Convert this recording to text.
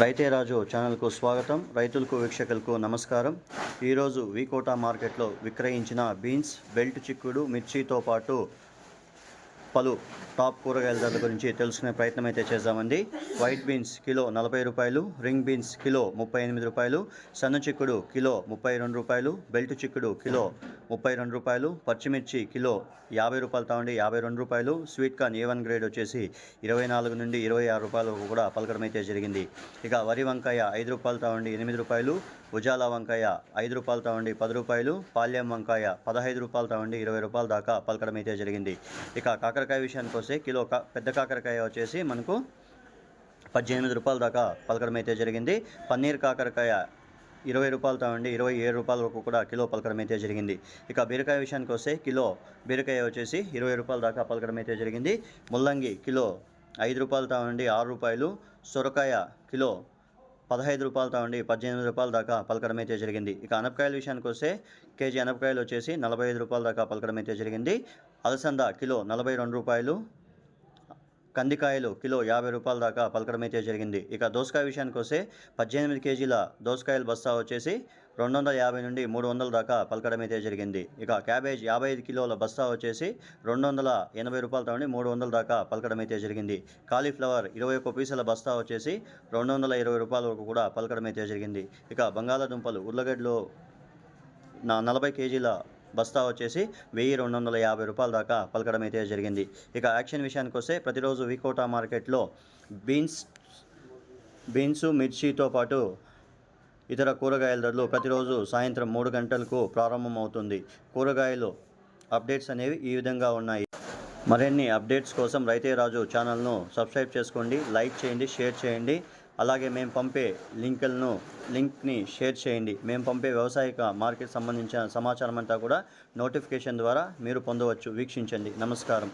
రైతే రాజు ఛానల్కు స్వాగతం. రైతులకు వీక్షకులకు నమస్కారం. ఈరోజు వికోట మార్కెట్లో విక్రయించిన బీన్స్, బెల్ట్ చిక్కుడు, మిర్చితో పాటు పలు టాప్ కూరగాయల ధరల గురించి తెలుసుకునే ప్రయత్నం అయితే చేద్దామండి. వైట్ బీన్స్ కిలో 40 రూపాయలు, రింగ్ బీన్స్ కిలో 38 రూపాయలు, సన్న చిక్కుడు కిలో 32 రూపాయలు, బెల్ట్ చిక్కుడు కిలో 32 రూపాయలు, పచ్చిమిర్చి కిలో 50 రూపాయలు తావండి 52 రూపాయలు, స్వీట్ కార్న్ A1 గ్రేడ్ వచ్చేసి 24 నుండి 26 రూపాయలు కూడా పలకడం అయితే జరిగింది. ఇక వరి వంకాయ 5 రూపాయలు తావండి 8 రూపాయలు, ఉజాల వంకాయ 5 రూపాయలు తావండి 10 రూపాయలు, పాల్యం వంకాయ 15 రూపాయలు తావండి 20 రూపాయల దాకా పలకడం అయితే జరిగింది. ఇక కాకరకాయ విషయానికి వస్తే కిలో పెద్ద కాకరకాయ వచ్చేసి మనకు 18 రూపాయల దాకా పలకడం అయితే జరిగింది. పన్నీర్ కాకరకాయ 20 రూపాయలు తావండి 27 రూపాయల వరకు కూడా కిలో పలకడం అయితే జరిగింది. ఇక బీరకాయ విషయానికి వస్తే కిలో బీరకాయ వచ్చేసి 20 రూపాయల దాకా పలకడం అయితే జరిగింది. ముల్లంగి కిలో 5 రూపాయలు తావండి 6 రూపాయలు, సొరకాయ కిలో 15 రూపాయలు తావండి 18 రూపాయల దాకా పలకడం అయితే జరిగింది. ఇక అనపకాయల విషయానికి వస్తే కేజీ అనపకాయలు వచ్చేసి 45 రూపాయల దాకా పలకడం అయితే జరిగింది. అలసంద కిలో 42 రూపాయలు, కందికాయలు కిలో 50 రూపాయల దాకా పలకడం అయితే జరిగింది. ఇక దోసకాయ విషయానికి వస్తే 18 కేజీల దోసకాయల బస్తా వచ్చేసి 250 నుండి 300 దాకా పలకడం అయితే జరిగింది. ఇక క్యాబేజ్ 55 కిలోల బస్తా వచ్చేసి 280 రూపాయలతో 300 దాకా పలకడం అయితే జరిగింది. కాలీఫ్లవర్ 21 పీసుల బస్తా వచ్చేసి 220 రూపాయల వరకు కూడా పలకడం అయితే జరిగింది. ఇక బంగాళాదుంపలు ఉర్లగడ్డలు 40 కేజీల బస్తా వచ్చేసి 1250 రూపాయల దాకా పలకడం అయితే జరిగింది. ఇక యాక్షన్ విషయానికి వస్తే ప్రతిరోజు వికోట మార్కెట్లో బీన్స్, మిర్చితో పాటు ఇతర కూరగాయల ధరలు ప్రతిరోజు సాయంత్రం 3 గంటలకు ప్రారంభమవుతుంది. కూరగాయలు అప్డేట్స్ అనేవి ఈ విధంగా ఉన్నాయి. మరిన్ని అప్డేట్స్ కోసం రైతే రాజు ఛానల్ను సబ్స్క్రైబ్ చేసుకోండి, లైక్ చేయండి, షేర్ చేయండి. అలాగే మేము పంపే లింక్ని షేర్ చేయండి. మేము పంపే వ్యవసాయక మార్కెట్ సంబంధించిన సమాచారం అంతా కూడా నోటిఫికేషన్ ద్వారా మీరు పొందవచ్చు. వీక్షించండి. నమస్కారం.